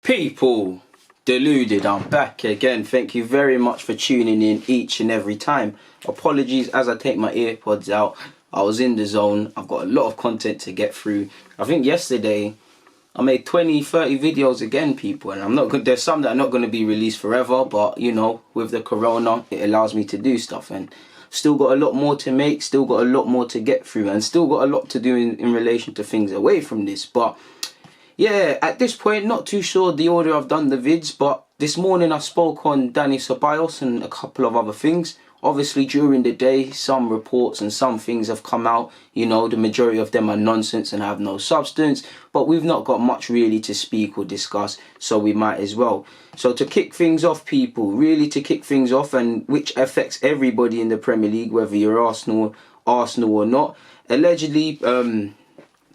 People, Deluded, I'm back again. Thank you very much for tuning in each and every time. Apologies as I take my earpods out. I was in the zone. I've got a lot of content to get through. I think yesterday I made 20, 30 videos again, people, and I'm not good. There's some that are not going to be released forever, but you know, with the corona, it allows me to do stuff, and still got a lot more to make, still got a lot more to get through, and still got a lot to do in relation to things away from this. But yeah, at this point, not too sure the order I've done the vids, but this morning I spoke on Dani Ceballos and a couple of other things. Obviously, during the day, some reports and some things have come out. You know, the majority of them are nonsense and have no substance, but we've not got much really to speak or discuss, so we might as well. So to kick things off, people, really to kick things off, and which affects everybody in the Premier League, whether you're Arsenal or not, allegedly,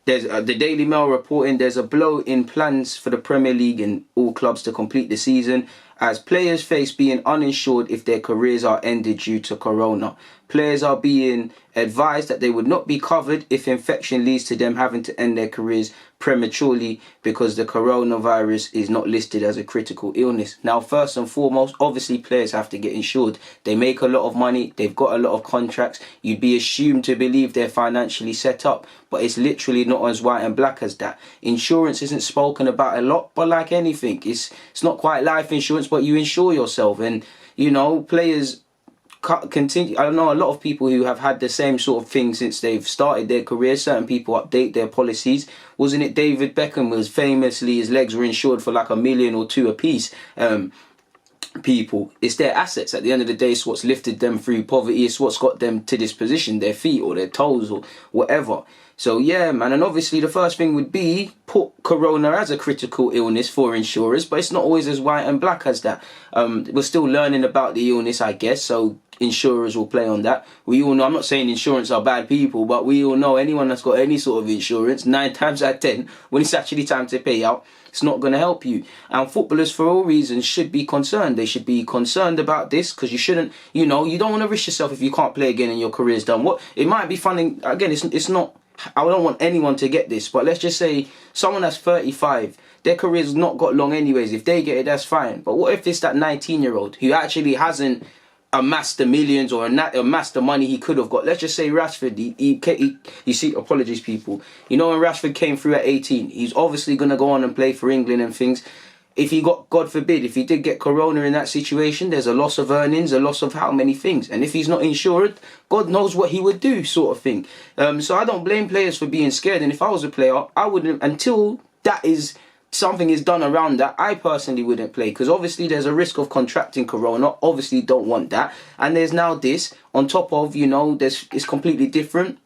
there's the Daily Mail reporting there's a blow in plans for the Premier League and all clubs to complete the season as players face being uninsured if their careers are ended due to corona. Players are being advised that they would not be covered if infection leads to them having to end their careers prematurely because the coronavirus is not listed as a critical illness. Now, first and foremost, obviously players have to get insured. They make a lot of money, they've got a lot of contracts. You'd be assumed to believe they're financially set up, but it's literally not as white and black as that. Insurance isn't spoken about a lot, but like anything, it's not quite life insurance, but you insure yourself. And you know, players continue. I know a lot of people who have had the same sort of thing since they've started their career. Certain people update their policies. Wasn't it David Beckham was famously, his legs were insured for like $1 million or $2 million a piece? People, it's their assets at the end of the day. It's what's lifted them through poverty. It's what's got them to this position, their feet or their toes or whatever. So yeah, man, and obviously the first thing would be put corona as a critical illness for insurers, but it's not always as white and black as that. We're still learning about the illness, I guess, so insurers will play on that. We all know, I'm not saying insurance are bad people, but we all know anyone that's got any sort of insurance, 9 times out of 10, when it's actually time to pay out, it's not going to help you. And footballers, for all reasons, should be concerned. They should be concerned about this, because you shouldn't, you know, you don't want to risk yourself if you can't play again and your career's done. What it might be funny, again, it's not, I don't want anyone to get this, but let's just say someone that's 35, their career's not got long anyways. If they get it, that's fine. But what if it's that 19-year-old who actually hasn't amassed the millions or amassed the money he could have got? Let's just say Rashford, you see, apologies people, you know, when Rashford came through at 18, he's obviously going to go on and play for England and things. If he got, God forbid, if he did get corona in that situation, there's a loss of earnings, a loss of how many things. And if he's not insured, God knows what he would do, sort of thing. So I don't blame players for being scared. And if I was a player, I wouldn't, until that is, something is done around that, I personally wouldn't play. Because obviously there's a risk of contracting corona. Obviously don't want that. And there's now this, on top of, you know, it's completely different.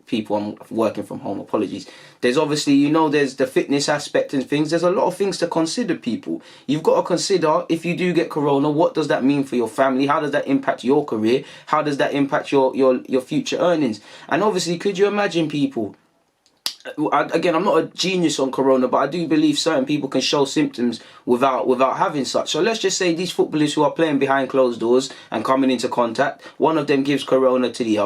People, I'm working from home, apologies. There's obviously, you know, there's the fitness aspect and things. There's a lot of things to consider, people. You've got to consider, if you do get corona, what does that mean for your family? How does that impact your career? How does that impact your future earnings? And obviously, could you imagine, people, again, I'm not a genius on corona, but I do believe certain people can show symptoms without having such. So let's just say these footballers who are playing behind closed doors and coming into contact, one of them gives corona to the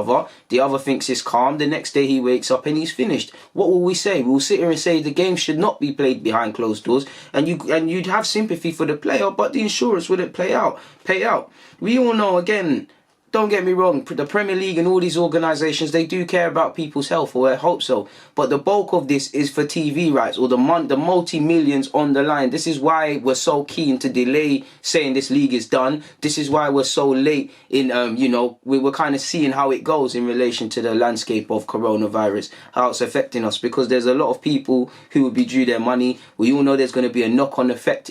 other thinks it's calm, the next day he wakes up and he's finished. What will we say? We'll sit here and say the game should not be played behind closed doors, and you'd have sympathy for the player, but the insurance wouldn't pay out. We all know, again, don't get me wrong, the Premier League and all these organisations, they do care about people's health, or I hope so. But the bulk of this is for TV rights, or the multi-millions on the line. This is why we're so keen to delay saying this league is done. This is why we're so late in, you know, we're kind of seeing how it goes in relation to the landscape of coronavirus, how it's affecting us. Because there's a lot of people who will be due their money. We all know there's going to be a knock-on effect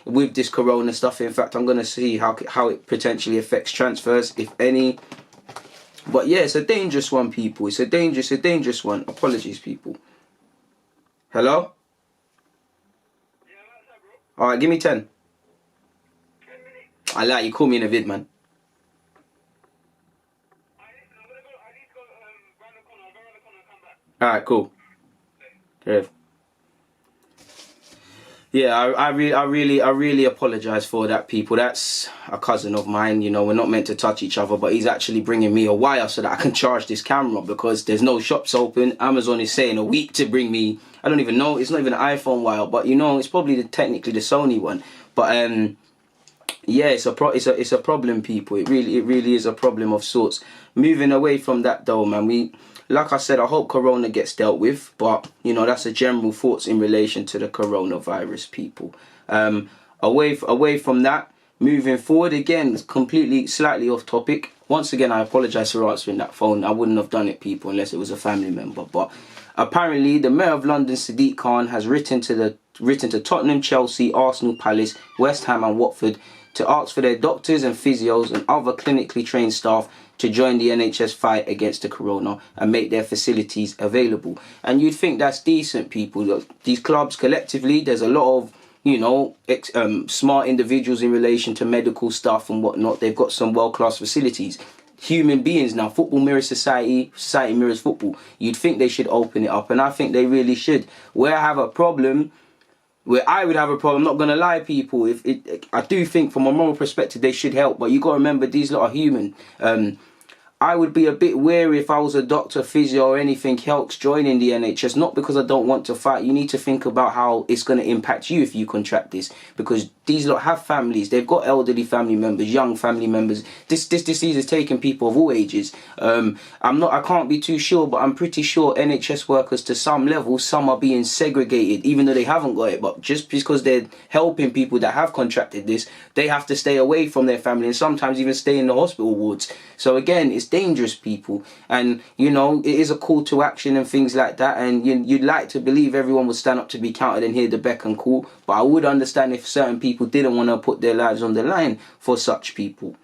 with this corona stuff. In fact, I'm going to see how it potentially affects transfers, if any. But yeah, it's a dangerous one, people. It's a dangerous one. Apologies, people. Hello? Alright, give me 10. I like you. Call me in a vid, man. Alright, cool. Okay. Yeah, I really apologise for that, people. That's a cousin of mine. You know, we're not meant to touch each other, but he's actually bringing me a wire so that I can charge this camera because there's no shops open. Amazon is saying a week to bring me. I don't even know. It's not even an iPhone wire, but you know, it's probably technically the Sony one. But yeah, it's a problem, people. It really is a problem of sorts. Moving away from that though, man, like I said, I hope Corona gets dealt with, but you know, that's a general thoughts in relation to the coronavirus, people. Away from that, moving forward again, completely slightly off topic. Once again, I apologise for answering that phone. I wouldn't have done it, people, unless it was a family member. But apparently, the Mayor of London, Sadiq Khan, has written to Tottenham, Chelsea, Arsenal, Palace, West Ham, and Watford to ask for their doctors and physios and other clinically trained staff to join the NHS fight against the corona and make their facilities available. And you'd think that's decent, people. These clubs collectively, there's a lot of, you know, smart individuals in relation to medical stuff and whatnot. They've got some world-class facilities. Human beings now, football mirrors society, society mirrors football. You'd think they should open it up, and I think they really should. Where I would have a problem, I'm not going to lie, people, I do think from a moral perspective they should help, but you got to remember these lot are human. I would be a bit wary if I was a doctor, physio or anything else joining the NHS, not because I don't want to fight. You need to think about how it's going to impact you if you contract this, because these lot have families. They've got elderly family members, young family members. This disease is taking people of all ages. I can't be too sure, but I'm pretty sure NHS workers to some level, some are being segregated, even though they haven't got it. But just because they're helping people that have contracted this, they have to stay away from their family and sometimes even stay in the hospital wards. So again, it's dangerous, people, and you know, it is a call to action and things like that, and you'd like to believe everyone would stand up to be counted and hear the beck and call, but I would understand if certain people didn't want to put their lives on the line for such people.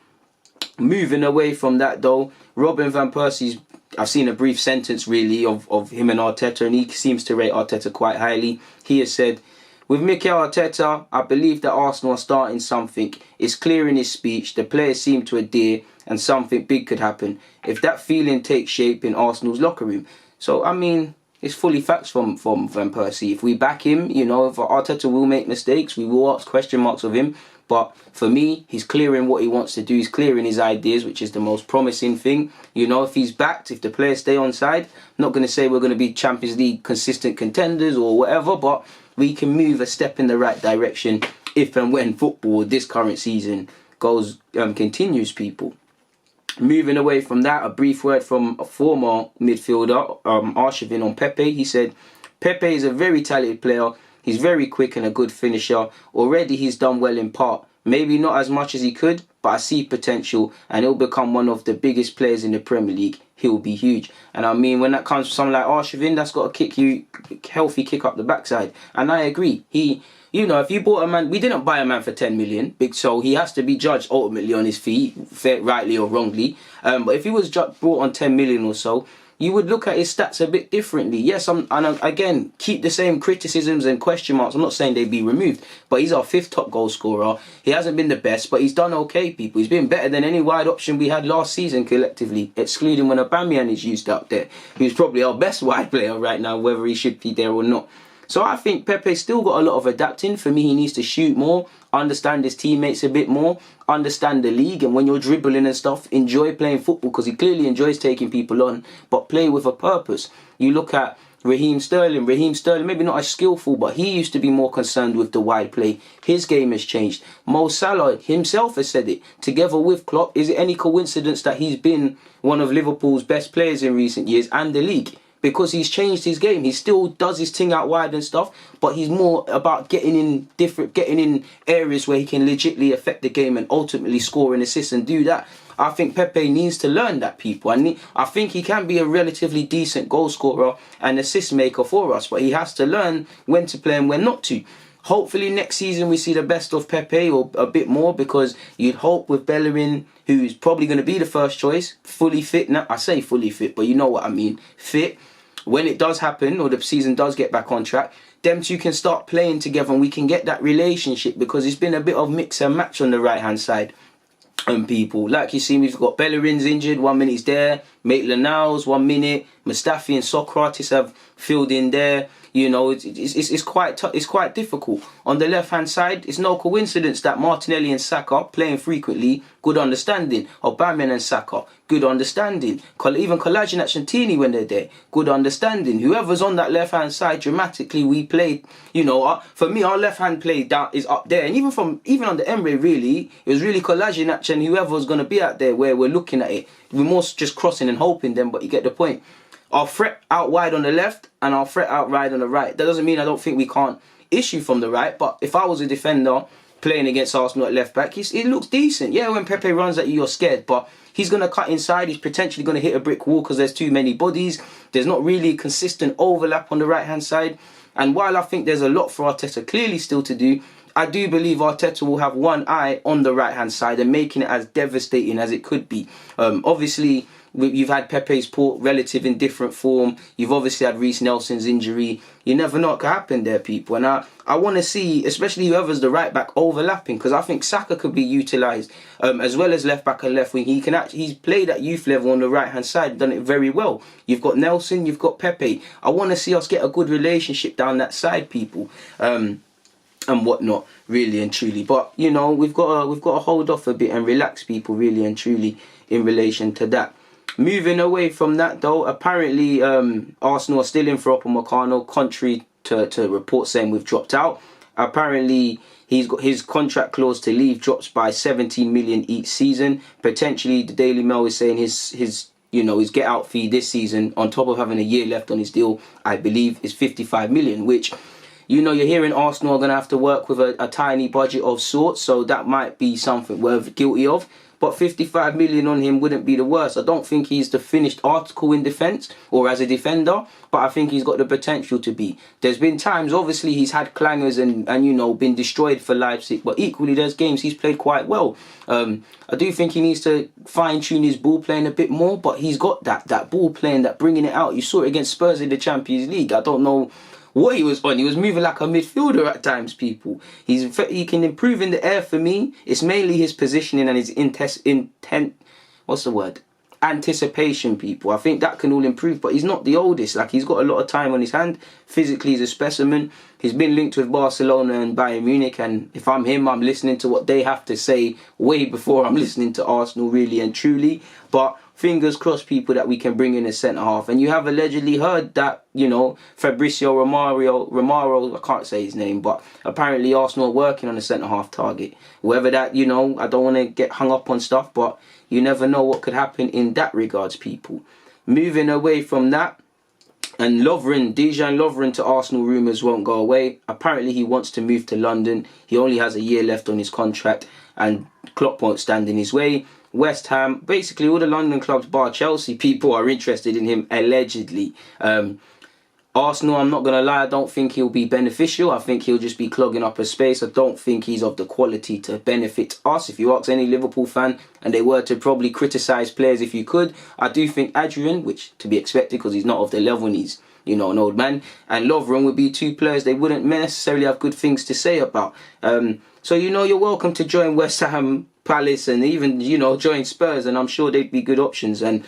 Moving away from that though, Robin van Persie's, I've seen a brief sentence really of him and Arteta, and he seems to rate Arteta quite highly. He has said, "With Mikel Arteta, I believe that Arsenal are starting something. It's clear in his speech, the players seem to adhere, and something big could happen if that feeling takes shape in Arsenal's locker room." So, I mean, it's fully facts from Van Persie. If we back him, you know, if Arteta will make mistakes, we will ask question marks of him. But for me, he's clear in what he wants to do. He's clear in his ideas, which is the most promising thing. You know, if he's backed, if the players stay on side, I'm not going to say we're going to be Champions League consistent contenders or whatever, but we can move a step in the right direction if and when football this current season continues, people. Moving away from that, a brief word from a former midfielder, Arshavin, on Pepe. He said, "Pepe is a very talented player. He's very quick and a good finisher. Already he's done well in part. Maybe not as much as he could, but I see potential and he'll become one of the biggest players in the Premier League. He'll be huge." And I mean, when that comes from someone like Arshavin, that's got a healthy kick up the backside. And I agree. You know, if you bought a man, we didn't buy a man for 10 million, so he has to be judged ultimately on his feet, rightly or wrongly. But if he was brought on 10 million or so, you would look at his stats a bit differently. Yes, again, keep the same criticisms and question marks. I'm not saying they'd be removed, but he's our 5th top goal scorer. He hasn't been the best, but he's done okay, people. He's been better than any wide option we had last season collectively, excluding when Aubameyang is used up there, who's probably our best wide player right now, whether he should be there or not. So I think Pepe's still got a lot of adapting. For me, he needs to shoot more, understand his teammates a bit more, understand the league, and when you're dribbling and stuff, enjoy playing football, because he clearly enjoys taking people on, but play with a purpose. You look at Raheem Sterling, maybe not as skillful, but he used to be more concerned with the wide play. His game has changed. Mo Salah himself has said it, together with Klopp. Is it any coincidence that he's been one of Liverpool's best players in recent years and the league? Because he's changed his game. He still does his thing out wide and stuff, but he's more about getting in areas where he can legitimately affect the game and ultimately score and assist and do that. I think Pepe needs to learn that, people. I think he can be a relatively decent goal scorer and assist maker for us, but he has to learn when to play and when not to. Hopefully next season we see the best of Pepe, or a bit more, because you'd hope with Bellerin, who's probably going to be the first choice, fully fit. Now, I say fully fit, but you know what I mean. Fit. When it does happen, or the season does get back on track, them two can start playing together and we can get that relationship, because it's been a bit of mix and match on the right-hand side. And people, like you see, we've got Bellerin's injured, 1 minute he's there, Maitland-Niles 1 minute, Mustafi and Socrates have filled in there. You know, it's quite difficult. On the left-hand side, it's no coincidence that Martinelli and Saka playing frequently, good understanding. Aubameyang and Saka, good understanding. Even Kolasinac and Tini when they're there, good understanding. Whoever's on that left-hand side, dramatically, we played, you know, for me, our left-hand play down is up there. And even on the Emre, really, it was really Kolasinac and whoever was going to be out there where we're looking at it. We're more just crossing and hoping them, but you get the point. I'll threat out wide on the left and I'll threat out wide on the right. That doesn't mean I don't think we can't issue from the right, but if I was a defender playing against Arsenal at left back, it looks decent. Yeah, when Pepe runs at you, you're scared, but he's going to cut inside. He's potentially going to hit a brick wall because there's too many bodies. There's not really a consistent overlap on the right-hand side. And while I think there's a lot for Arteta clearly still to do, I do believe Arteta will have one eye on the right-hand side and making it as devastating as it could be. Obviously, you've had Pepe's relative in different form. You've obviously had Reece Nelson's injury. You never know what could happen there, people. And I want to see, especially whoever's the right back, overlapping, because I think Saka could be utilised as well as left back and left wing. He's played at youth level on the right hand side, done it very well. You've got Nelson, you've got Pepe. I want to see us get a good relationship down that side, people. And whatnot, really and truly. But you know, we've got to hold off a bit and relax, people, really and truly, in relation to that. Moving away from that, though, apparently Arsenal are still in for Upamecano, contrary to reports saying we've dropped out. Apparently, he's got his contract clause to leave drops by 17 million each season. Potentially, the Daily Mail is saying his get out fee this season, on top of having a year left on his deal, I believe, is 55 million, which, you know, you're hearing Arsenal are going to have to work with a tiny budget of sorts, so that might be something we're guilty of. But 55 million on him wouldn't be the worst. I don't think he's the finished article in defence or as a defender, but I think he's got the potential to be. There's been times, obviously, he's had clangers and you know, been destroyed for Leipzig, but equally there's games he's played quite well. I do think he needs to fine-tune his ball playing a bit more, but he's got that ball playing, that bringing it out. You saw it against Spurs in the Champions League. I don't know what he was on. He was moving like a midfielder at times, people. He can improve in the air for me. It's mainly his positioning and his anticipation, people. I think that can all improve, but he's not the oldest. Like, he's got a lot of time on his hand. Physically, he's a specimen. He's been linked with Barcelona and Bayern Munich, and if I'm him, I'm listening to what they have to say way before I'm listening to Arsenal, really and truly. But fingers crossed, people, that we can bring in a centre-half. And you have allegedly heard that, you know, Fabrizio Romero, I can't say his name, but apparently Arsenal are working on a centre-half target. Whether that, you know, I don't want to get hung up on stuff, but you never know what could happen in that regards, people. Moving away from that, and Dejan Lovren to Arsenal rumours won't go away. Apparently he wants to move to London. He only has a year left on his contract, and Klopp won't stand in his way. West Ham, basically all the London clubs bar Chelsea, people are interested in him, allegedly. Arsenal, I'm not going to lie, I don't think he'll be beneficial. I think he'll just be clogging up a space. I don't think he's of the quality to benefit us. If you ask any Liverpool fan and they were to probably criticise players if you could, I do think Adrian, which to be expected because he's not of the level and he's, you know, an old man, and Lovren would be two players they wouldn't necessarily have good things to say about. So, you know, you're welcome to join West Ham, Palace, and even, you know, join Spurs, and I'm sure they'd be good options. And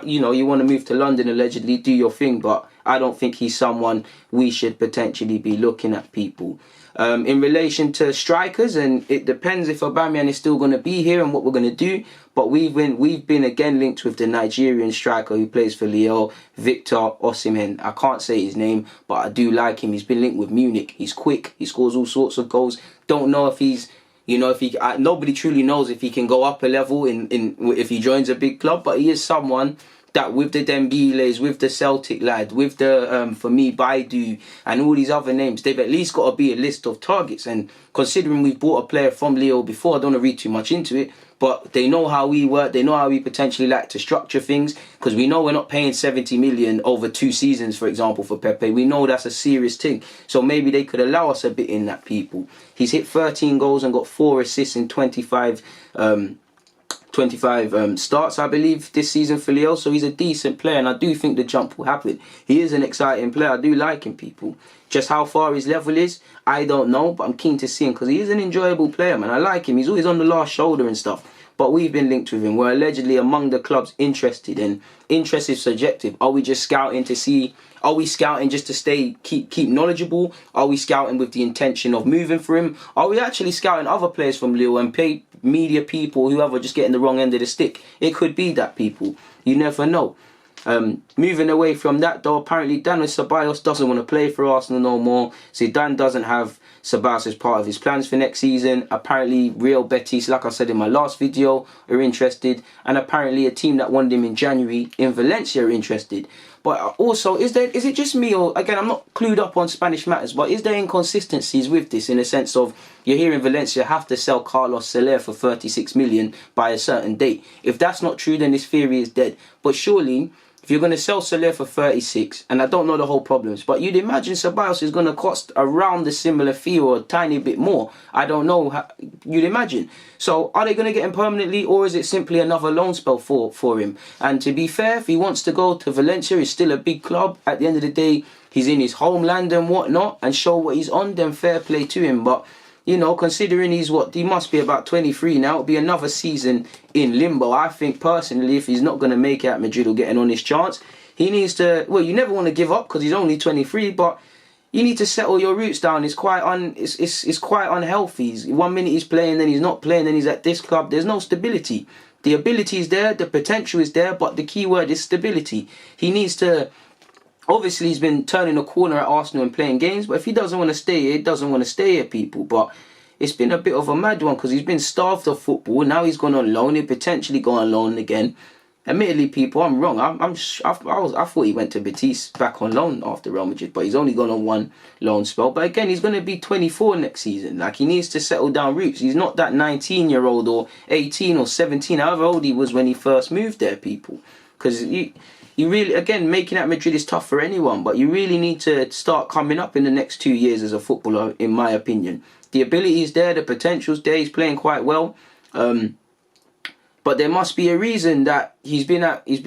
you know, you want to move to London, allegedly, do your thing, but I don't think he's someone we should potentially be looking at, people. In relation to strikers, and it depends if Aubameyang is still going to be here and what we're going to do, but we've been again linked with the Nigerian striker who plays for Lyon, Victor Osimhen. I can't say his name, but I do like him. He's been linked with Munich. He's quick. He scores all sorts of goals. Don't know if he's, you know, nobody truly knows if he can go up a level if he joins a big club, but he is someone that with the Dembeles, with the Celtic lad, with the, for me, Baidu, and all these other names, they've at least got to be a list of targets. And considering we've bought a player from Leo before, I don't want to read too much into it, but they know how we work, they know how we potentially like to structure things, because we know we're not paying 70 million over 2 seasons, for example, for Pepe. We know that's a serious thing. So maybe they could allow us a bit in that, people. He's hit 13 goals and got 4 assists in 25 starts, I believe, this season for Leo. So he's a decent player, and I do think the jump will happen. He is an exciting player. I do like him, people. Just how far his level is, I don't know, but I'm keen to see him because he is an enjoyable player, man. I like him. He's always on the last shoulder and stuff. but we've been linked with him. We're allegedly among the clubs interested, and interest is subjective. Are we just scouting to see? Are we scouting just to keep knowledgeable? Are we scouting with the intention of moving for him? Are we actually scouting other players from Lille and paid media people, whoever, just getting the wrong end of the stick? It could be that, people. You never know. Moving away from that, though, apparently Dani Ceballos doesn't want to play for Arsenal no more. Zidane doesn't have Ceballos as part of his plans for next season. Apparently Real Betis, like I said in my last video, are interested, and apparently a team that wanted him in January in Valencia are interested. But also, is it just me, or again, I'm not clued up on Spanish matters, but is there inconsistencies with this in the sense of you're hearing Valencia have to sell Carlos Soler for 36 million by a certain date? If that's not true, then this theory is dead. But surely, if you're going to sell Soler for 36, and I don't know the whole problems, but you'd imagine Ceballos is going to cost around the similar fee or a tiny bit more. I don't know. You'd imagine. So are they going to get him permanently, or is it simply another loan spell for him? And to be fair, if he wants to go to Valencia, it's still a big club. At the end of the day, he's in his homeland and whatnot, and show what he's on, then fair play to him. But you know, considering he must be about 23 now, it'll be another season in limbo. I think personally, if he's not going to make it at Madrid or getting on his chance, he needs to, well, you never want to give up because he's only 23, but you need to settle your roots down. It's quite unhealthy. 1 minute he's playing, then he's not playing, then he's at this club. There's no stability. The ability is there, the potential is there, but the key word is stability. He needs to. Obviously, he's been turning a corner at Arsenal and playing games, but if he doesn't want to stay here, he doesn't want to stay here, people. But it's been a bit of a mad one because he's been starved of football. Now he's gone on loan. He'll potentially go on loan again. Admittedly, people, I'm wrong. I thought he went to Betis back on loan after Real Madrid, but he's only gone on one loan spell. But again, he's going to be 24 next season. Like, he needs to settle down roots. He's not that 19-year-old or 18 or 17, however old he was when he first moved there, people. Because you really, again, making it at Madrid is tough for anyone, but you really need to start coming up in the next 2 years as a footballer, in my opinion. The ability is there, the potential's there, he's playing quite well. But there must be a reason that he's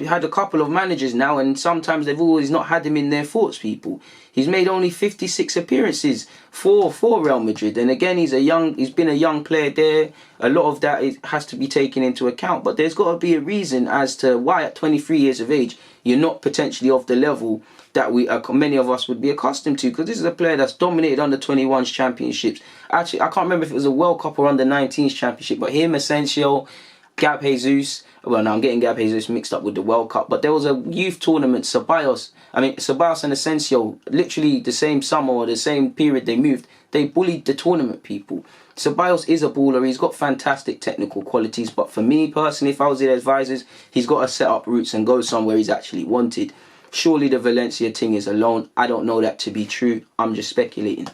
had a couple of managers now, and sometimes they've always not had him in their thoughts, people. He's made only 56 appearances for Real Madrid, and again, he's been a young player there. A lot of that has to be taken into account, but there's got to be a reason as to why at 23 years of age you're not potentially of the level that many of us would be accustomed to, because this is a player that's dominated under 21s championships. Actually, I can't remember if it was a World Cup or under 19s championship, but him, Asensio, Gab Jesus, well, now I'm getting Gab Jesus mixed up with the World Cup, but there was a youth tournament, Ceballos and Asensio, literally the same summer or the same period they moved, they bullied the tournament, people. Ceballos is a baller, he's got fantastic technical qualities, but for me personally, if I was the advisors, he's got to set up roots and go somewhere he's actually wanted. Surely the Valencia thing is a loan. I don't know that to be true, I'm just speculating.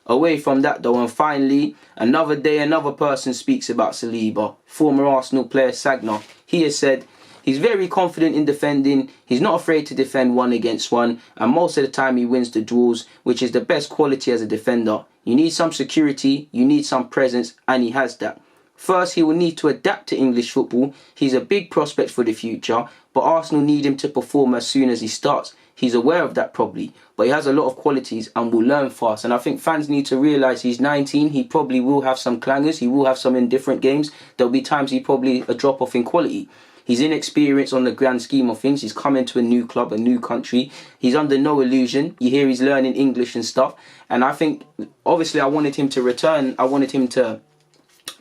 Away from that though, and finally, another day another person speaks about Saliba. Former Arsenal player Sagna. He has said he's very confident in defending, he's not afraid to defend 1-against-1, and most of the time he wins the duels, which is the best quality as a defender. You need some security, you need some presence, and he has that. First, he will need to adapt to English football. He's a big prospect for the future, but Arsenal need him to perform as soon as he starts. He's aware of that probably, but he has a lot of qualities and will learn fast. And I think fans need to realise he's 19. He probably will have some clangers. He will have some indifferent games. There'll be times he probably a drop off in quality. He's inexperienced on the grand scheme of things. He's come into a new club, a new country. He's under no illusion. You hear he's learning English and stuff. And I think, obviously, I wanted him to return. I wanted him to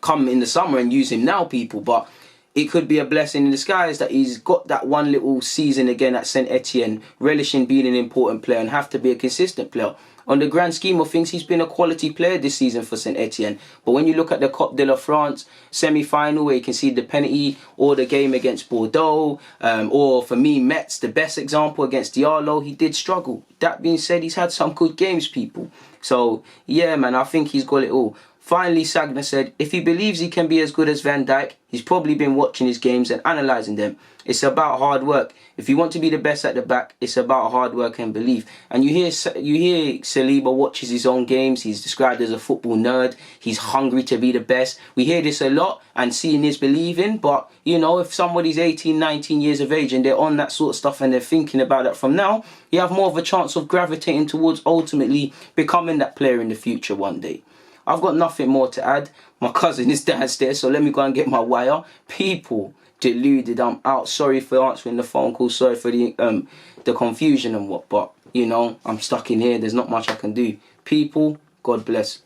come in the summer and use him now, people. But it could be a blessing in disguise that he's got that one little season again at St Etienne, relishing being an important player and have to be a consistent player. On the grand scheme of things, he's been a quality player this season for St Etienne. But when you look at the Coupe de la France semi-final where you can see the penalty, or the game against Bordeaux, or for me, Metz, the best example against Diallo, he did struggle. That being said, he's had some good games, people. So, yeah, man, I think he's got it all. Finally, Sagna said, if he believes he can be as good as Van Dijk, he's probably been watching his games and analysing them. It's about hard work. If you want to be the best at the back, it's about hard work and belief. And you hear Saliba watches his own games. He's described as a football nerd. He's hungry to be the best. We hear this a lot, and seeing is believing. But, you know, if somebody's 18, 19 years of age and they're on that sort of stuff and they're thinking about that from now, you have more of a chance of gravitating towards ultimately becoming that player in the future one day. I've got nothing more to add. My cousin is downstairs, so let me go and get my wire. People, deluded. I'm out. Sorry for answering the phone call. Sorry for the confusion and what. But, you know, I'm stuck in here. There's not much I can do. People, God bless.